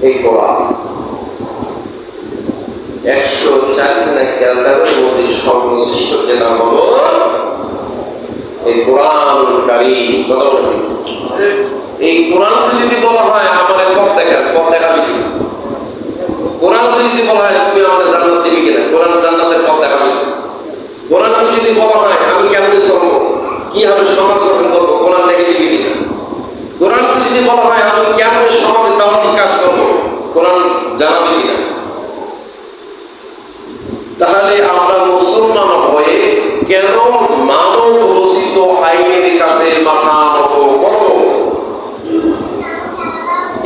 এই কোরআন 104 কিতাবের মধ্যে সর্বশ্রেষ্ঠ কিতাব হলো এই কোরআন কারীম। এই কোরআনকে যদি বলা হয় আমাদের পথ দেখাবে কি? কোরআনকে যদি বলা হয় তুমি আমাদের জান্নাত দিবি কিনা? কোরআন জান্নাতের পথ দেখাবে। কোরআনকে যদি বলা হয় আমি কেমন চলবো, কিভাবে সমাজ গঠন করবো, কোরআন দেখে দিবি কিনা? কোরআনকে যদি বলা হয় আমি কেমন সমাজে দাওয়াতি কাজ করবো, কোরআন জানাবে কিনা? তাহলে আমরা মুসলমান হয়ে কেন মানব রচিত আইনের কাছে মাথা নত করব?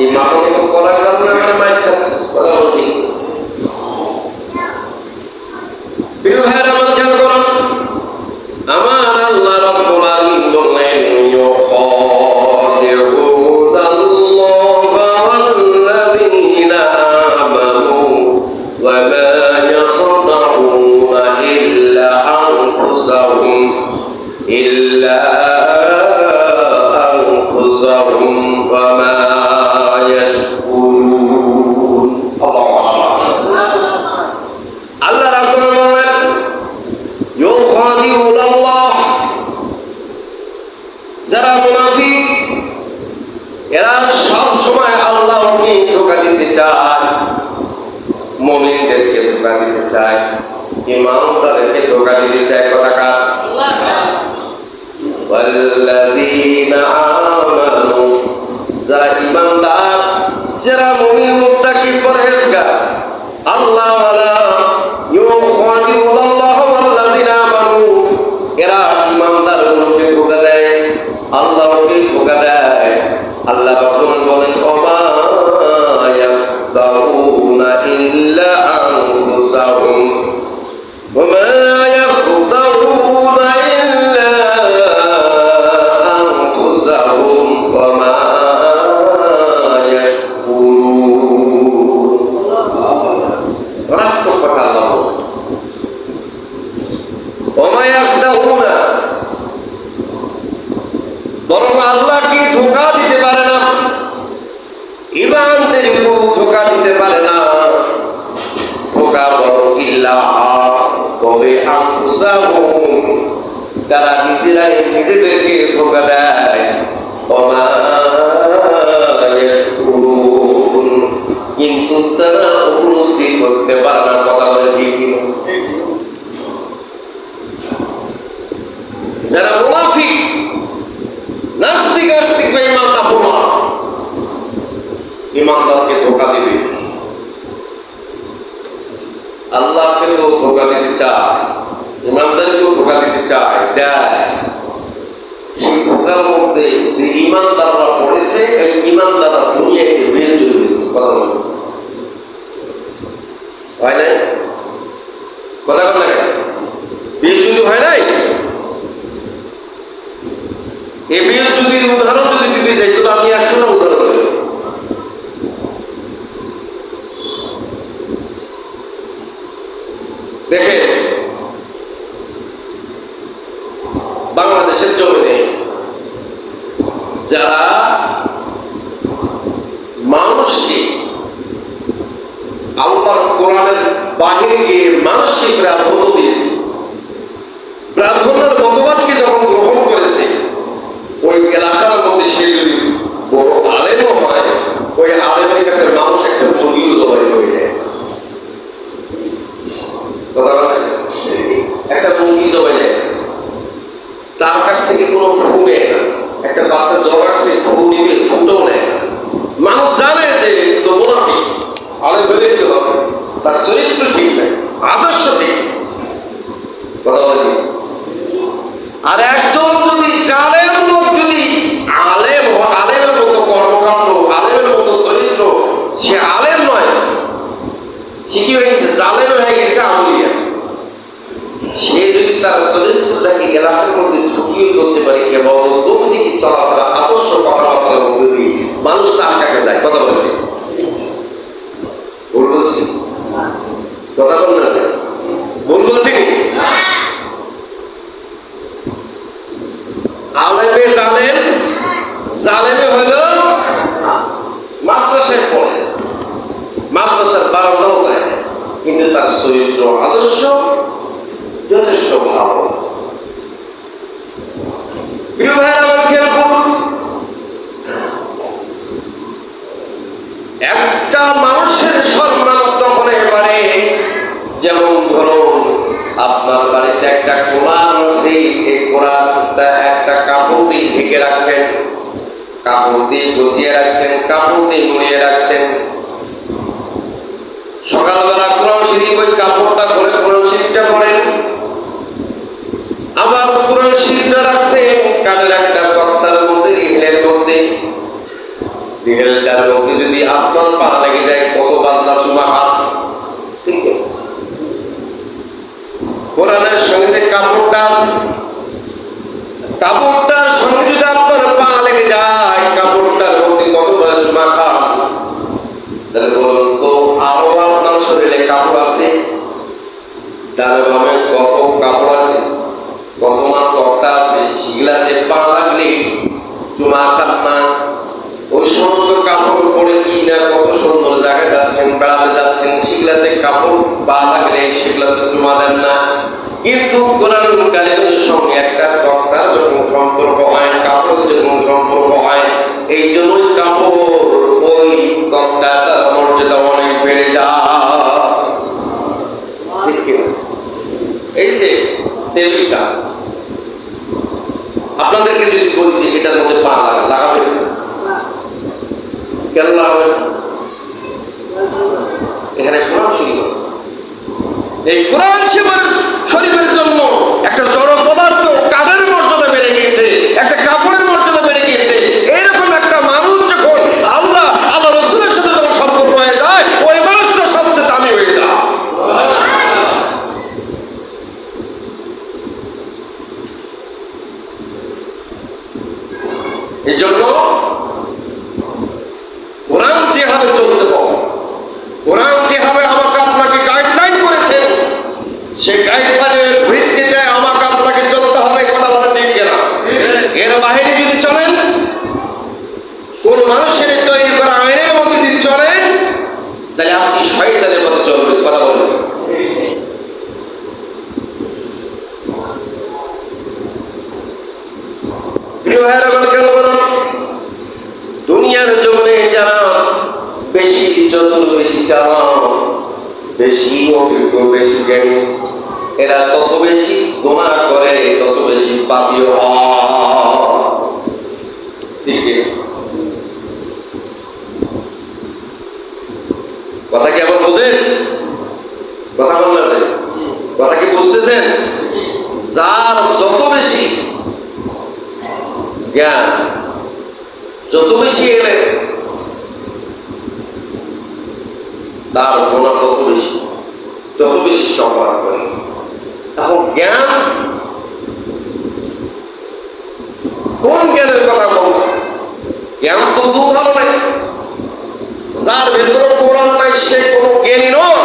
এই মাথা নত করার কারণে আমরা মাইক খাচ্ছি। কথা বলছি প্রিয় ভাইরা, আমার খেয়াল করুন, আমার আল্লাহ রাব্বুল আলামিন বললেন যারা মুনাফিক এরা সব সময় আল্লাহকে ধোঁকা দিতে চায়, মুমিনদেরকে ধোঁকা দিতে চায়, ঈমানদারকে ধোঁকা দিতে চায়। কথা কার? ওয়াল্লাযীনা আমানু, যারা ঈমানদার, যারা মুমিন মুত্তাকি পরহেজগার আল্লাহ ওয়ালা ইউখাদিউনাল্লাহ ওয়াল্লাযীনা আমানু, এরা ঈমানদারগুলোকে ধোঁকা দেয়, আল্লাহকে ধোঁকা দেয়। আল্লাহ রাব্বুল বলেন ওমা ইয়াখদাউনা ইল্লা আনফুসাহুম ওমা ইয়াখদাউনা ইল্লা আনফুসাহুম ওমা ইয়াশকুরুন। মারাত্মক কথা আল্লাহ বলেন, ওমা ইয়াখদাউনা, বরং আল্লাহকে ধোঁকা দিতে পারে না, ঈমানদারকেও ধোঁকা দিতে পারে না। ধোঁকা বরং ইল্লা, তবে আনফুসাহুম, তারা নিজেরাই নিজেদেরকে ধোঁকা দেয়। ওমা ইয়াশকুরুন, কিন্তু তারা উপলব্ধি করতে পারে না। কথা বলে ঠিক কিনা? যারা মুনাফিক, নাস্তিক আস্তিক বা ইমান না বলা, ইমানদারকে ধোঁকা দিবে, আল্লাহকে তো ধোঁকা দিতে চায়, ইমানদারকেও ধোঁকা দিতে চায়, দেয়। সেই ধোঁকার মধ্যে যে ইমানদাররা পড়েছে, এই ইমানদাররা দুনিয়াতে বের চলে গেছে। কথা বলতে হয় নাই? কথা বলে বের যদি হয় নাই, এ বিয়ের যদি উদাহরণ যদি দিতে চাই তো আমি 100টা উদাহরণ দেব। দেখেন, বাংলাদেশের জমিনে যারা মানুষকে আল্লাহর কোরআনের বাহিরে গিয়ে মানুষকে প্রাধান্য দিয়েছে, প্রাধান্যের মতবাদকে যখন গ্রহণ করেছে, ওই এলাকার মধ্যে সে যদি বড় আলেমও হয়, ওই আলেমের কাছে মানুষ একটা মুরগিও জবাই হয়ে যায়। একটা মুরগি জবাই যায়, তার কাছ থেকে কোনো ফু নেয় না। একটা বাচ্চা জ্বর আসছে, ফু নিবে, ফুটাও নেয় না। মানুষ জানে যে তো মুনাফিক, আলেম হলে কি হবে, তার চরিত্র ঠিক নাই, আদর্শ ঠিক। কথা বলে, আর একজন যদি জালেম লোক যদি আলেম হয়, আলেমের মতো কর্মকাণ্ড, আলেমের মতো চরিত্র, সে আলেম নয়, সে কি হয়ে গেছে, জালেম হয়ে গেছে, আউলিয়া। সে যদি তার চরিত্রটাকে এলাকার মধ্যে ঝুঁকিয়ে করতে পারে এবং দৈনিক চলাফেরা আদর্শ কথাবার্তার মধ্যে দিয়ে মানুষ তার কাছে যায়। কথা বলবে, ভুল বলছি? কথা বললেন না, ভুল বলছি কি? আলেমে জালেম, জালেমে হইল মাদ্রাসায় পড়ে, কিন্তু তার চরিত্র আদর্শ যথেষ্ট ভালো। প্রিয় ভাইয়েরা আমার খেয়াল করুন, একটা মানুষের সম্মান তখন এবারে, যেমন ধরুন আপনার বাড়িতে একটা কোরআন আছে, এই কোরআনটা একটা কাপড় দিয়ে ঢেকে রাখছেন, কাপড় দিয়ে বসিয়ে রাখছেন, কাপড় দিয়ে মুড়িয়ে রাখছেন। সকালবেলা কোরআন শরীফ ওই কাপড়টা খুলে কোরআন শরীফটা পড়েন, আবার কোরআন শরীফটা রাখছেন কাঠের একটা তক্তার মধ্যে, রিহেলের মধ্যে। রিহেলটার মধ্যে যদি আপনার পা লেগে যায়, কত বাদলা চুমা হাত। ঠিক আছে, কোরআনের সঙ্গে যে কাপড়টা আছে, কাপড়টার সঙ্গে যদি আপনার পা লেগে যায়, কাপড়টার মধ্যে কত বড় চুমা খান, তাহলে বলুন তো আরো আপনার শরীরে কাপড় আছে, তাহলে ভাবে কত কাপড় আছে, কত না তক্তা আছে, সেগুলাতে পা লাগলে চুমা খান না। ওই সমস্ত কাপড় পরে কি না কত সুন্দর জায়গায় যাচ্ছেন, বেড়াতে যাচ্ছেন, সেগুলাতে কাপড় পা লাগলে সেগুলাতে চুমা দেন না। কিন্তু কোরআন কারীমের সঙ্গে একটা তক্তার যখন সম্পর্ক হয়, কাপড় যখন সম্পর্ক হয়, এই জন্যই কাপড় ওই তক্তাটার মর্যাদা অনেক বেড়ে যায়। এই যে টেবিলটা আপনাদেরকে যদি বলি যে এটার মধ্যে পা লাগাবে, কেন লাগাবে? এখানে কোরআন শরীফ আছে, এই কোরআন শরীফের জন্য একটা জড় পদার্থ কাঠের মর্যাদা বেড়ে গিয়েছে, একটা কাপড়ের মর্যাদা বেড়ে গিয়েছে। এইরকম একটা মানুষ যখন আল্লাহ রসুলের সাথে যখন সম্পর্ক হয়ে যায়, ওই মানুষটা সবচেয়ে দামি হয়ে যায়। এই জন্য কোরআন যেভাবে চলতে পারে, কোরআন যেভাবে আমাকে আপনাকে গাইডলাইন করেছেন, সেই গাইডলাইনের ভিত্তিতে আমাকে আপনাকে চলতে হবে। কথা বলেন ঠিক কিনা? এর বাইরে যদি চলেন, কোন মানুষের তৈরি করা আইনের মধ্যে যদি চলেন, তাহলে আপনি শয়তানের মধ্যে চলবেন। কথা বলেন। প্রিয় ভাইয়েরা আমার খেয়াল করুন, দুনিয়ার জমিনে যারা বেশি চতুর, বেশি চালাক, বেশি অভিজ্ঞ, বেশি জ্ঞানী, এরা তত বেশি গুনাহ করে, তত বেশি পাপী হয়। ঠিক কথা কি আবার বোঝেন? কথা বললেন, কথা কি বুঝতেছেন? যার যত বেশি জ্ঞান, যত বেশি এলেন, তার গুনাহ তত বেশি সম্মান করে। এখন জ্ঞান, কোন জ্ঞানের কথা বলবো? জ্ঞান তো দু ধরনের। যার ভেতরে কোরআন নাই সে কোনো জ্ঞানী নয়।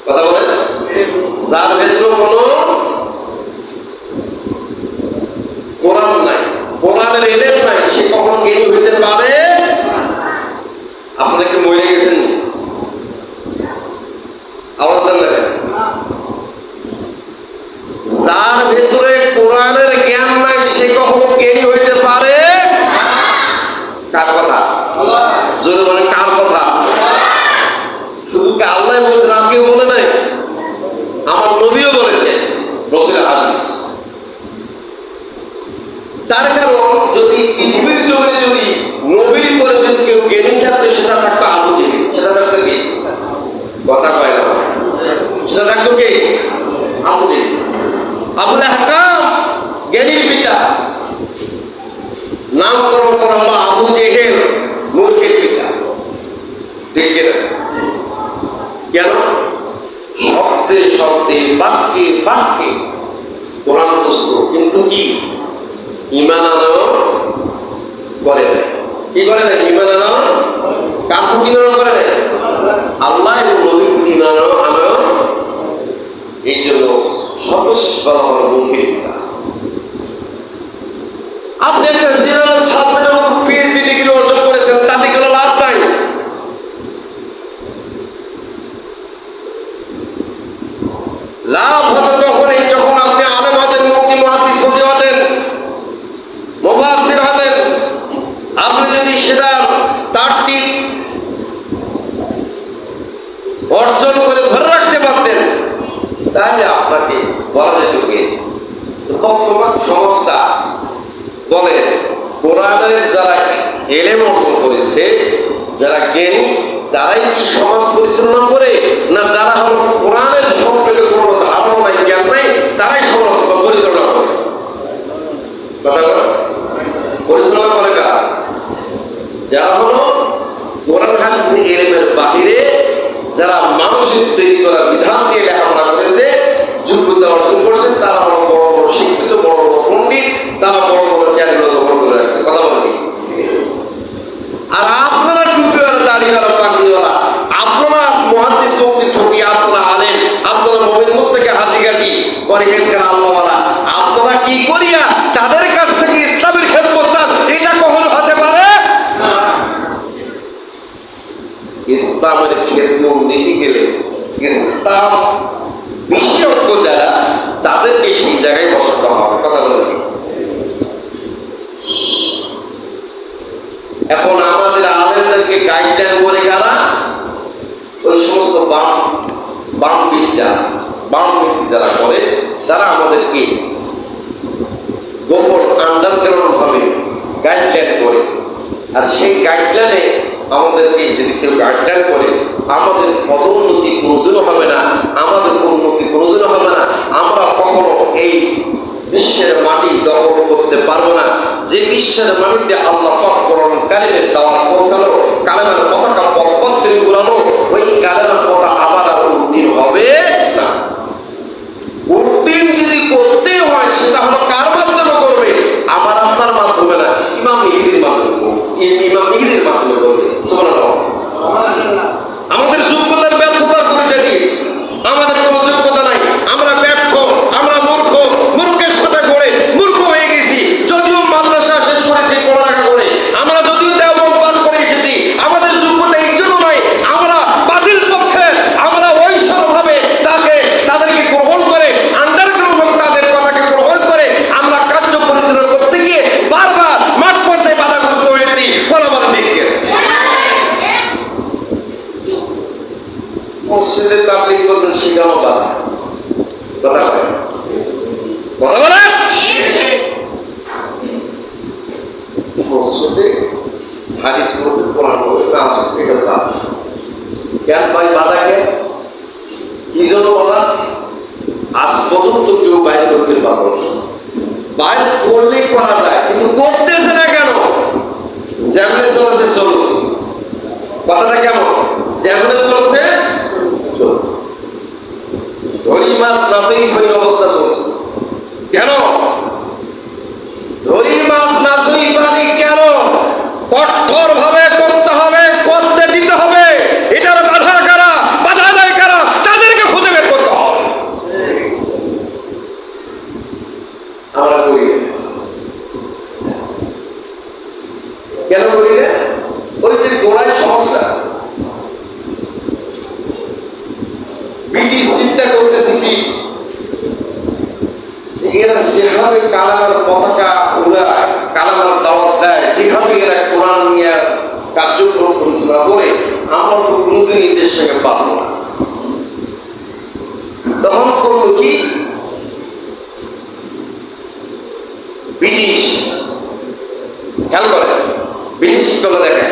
কথা বলেন, যার ভেতরে কোনো কোরআন নাই, কোরআনের এলেম নাই, সে কখনো জ্ঞানী হইতে পারে? আপনারা কি মরে গেছেন? আওয়াজ দেন না। যার ভেতরে কোরআনের জ্ঞান নাই সে কখনো জ্ঞানী হইতে পারে? কার কথা? জোরে বলেন, কার কথা? শুধু কি আল্লাহ বলছেন, আর কেউ বলে নাই? আমার নবীও বলেছেন, রাসূলের হাদিস। তার কারণ যদি পৃথিবীর জমিনে যদি নবীর পরে যদি কেউ জ্ঞানী থাকতো, সেটা থাকতো আবু জেহেল। সেটা থাকতো কি? কথা কয় না। সেটা থাকতো কি? আবু জেহেল। আবুল আহকাম জ্ঞানীর পিতা, নামকরণ করা হলো আবু জেহেল, মূর্খের পিতা। ঠিক কিনা? কেন? শব্দে শব্দে, বাক্যে বাক্যে কোরআন পুস্তক, কিন্তু কি ঈমান আনা করে নাই। কি করে নাই? ঈমান আনা। কার প্রতি ঈমান করে নাই? আল্লাহ এবং নবীর প্রতি ঈমান আনা। এই জন্য সর্বশেষ বলা হলো মূর্খের পিতা। আপনি একটা জেনারেল সাবজেক্টের উপর পিএইচডি ডিগ্রি অর্জন করেছেন, তাতে কোনো লাভ নাই। লাভ হতো তখনই যখন আপনি আলেম হতেন, মুফতি, মুহাদ্দিস, ফকিহ হতেন, মুফাসসির হতেন। আপনি যদি সেটা তারটিব অর্জন করে ধরে রাখতে পারতেন, তাহলে আপনাকে বলা যেত কি বর্তমান সমাজটা বলে কোরআনের যারা এলেম অর্জন করেছে, যারা জ্ঞানী, তারাই কি সমাজ পরিচালনা করে, না যারা হল কোরআনের সম্পর্কে কোনো ধারণা নাই, জ্ঞান নাই, তারাই সমাজ পরিচালনা করে? কথা বলে পরিচালনা করে কারা? যারা হলো কোরআন হাদিস এলেমের বাহিরে যারা মানুষের তৈরি করা বিধান নিয়ে লেখাপড়া করেছে, যোগ্যতা অর্জন করছেন, তারা হলো বড় বড় শিক্ষিত, বড় বড় পণ্ডিত, তারা বড় বড় চেয়ারগুলো দখল করে রাখছে। কথা বলে কি? আর আপনারা টুপিওয়ালা, দাড়িওয়ালা, পাগড়িওয়ালা, আপনারা মুহাদ্দিস, মুফতি, ফকিহ, আপনারা আলেম, আপনারা মুমিন, মুত্তাকি, হাজী গাজী, পরহেজগার, আল্লাহওয়ালা, আপনারা কি করিয়া তাদের কাছ থেকে ইসলামের খেদমত চান? এটা কখনো হতে পারে না। ইসলামের খেদমত দিতে গেলে ইসলাম বিশেষজ্ঞ যারা, তাদেরকে সেই জায়গায় বসাতে হবে। কথা বলে ঠিক? এখন আমাদের আলেমদেরকে গাইডলাইন করে কারা? ওই সমস্ত বামপন্থী যারা করে, তারা আমাদেরকে গোপন আন্ডারগ্রাউন্ড ভাবে গাইডলাইন করে। আর সেই গাইডলাইনে আমাদেরকে যদি কেউ গাইডলাইন করে, আমাদের পদোন্নতি কোনোদিনও হবে না, আমাদের উন্নতি কোনোদিনও হবে না। আমরা কখনো এই বিশ্বের মাটি দখল করতে পারবো না। যে বিশ্বের মাটিতে আল্লাহ পাক কোরআন কারিমের দাওয়াত পৌঁছানো, কালেমার পতাকা পথ পথ করে ঘুরানো, ওই কালেমার পতাকা আবার আর উদ্দিন হবে না। উদ্দিন যদি করতেই হয়, সেটা হলো কার মাধ্যমে করবে? আমার আপনার মাধ্যমে না, ইমাম মেহেদীর মাধ্যমে করবে। সুবহানাল্লাহ। আমাদের যোগ্যতার ব্যর্থতার পরিচয় দিয়েছে, আমাদের কোনো যোগ্যতা নাই, আমরা ব্যর্থ, আমরা মূর্খ, মূর্খের সাথে গড়ে মূর্খ হয়ে গেছি। যদিও মাদ্রাসা শেষ করেছি পড়ালেখা করে, আমরা যদিও দেওবন্দ পাস করে এসেছি, আমাদের যোগ্যতা এই জন্য নয়, আমরা বাতিল পক্ষে, আমরা ঐশ্বরভাবে তাদেরকে গ্রহণ করে, আন্ডারগ্রাউন্ড তাদের কথাকে গ্রহণ করে আমরা কার্য পরিচালনা করতে গিয়ে বারবার মাঠ পর্যায়ে বাধাগ্রস্ত হয়েছি। ফলাফল দেখে মসজিদে তাবলীগ করবেন, সেখানেও বাধা। কথা বলে মসজিদে হাদিস পড়বে, কোরআন পড়বে, নামাজ পড়বে, এটা বাধা। কেন ভাই বাধা? কেন, কি জন্য বাধা? আজ পর্যন্ত কেউ বাইরে করতে পারবো না। বাইরে করলেই করা যায়, কিন্তু করতেছে না কেন? যেমন চলছে চলুন। কথাটা কেমন? যেমন চলছে চলুন। ধরি মাছ নাচই পানি অবস্থা চলছে কেন? ধরি মাছ নাচই পানি কেন? কঠোর ভাবে করতে হবে, করতে দিতে হবে। এটার বাধা কারা? বাধা দেয় কারা? তাদেরকে খুঁজে বের করতে হবে। আমরা করি কেন করি না? ওই যে গোড়ায় সমস্যা। ব্রিটিশ চিন্তা করতেছে কি, যে এরা যেভাবে কালেমার পতাকা উড়ায়, কালেমার দাওয়াত দেয়, যেভাবে এরা কোরআন নিয়ে কার্যক্রম পরিচালনা করে, আমরা তো কোনোদিন এদের সঙ্গে পারবো না। তখন করলো কি, ব্রিটিশ খেয়াল করে, ব্রিটিশ কি করলো দেখেন,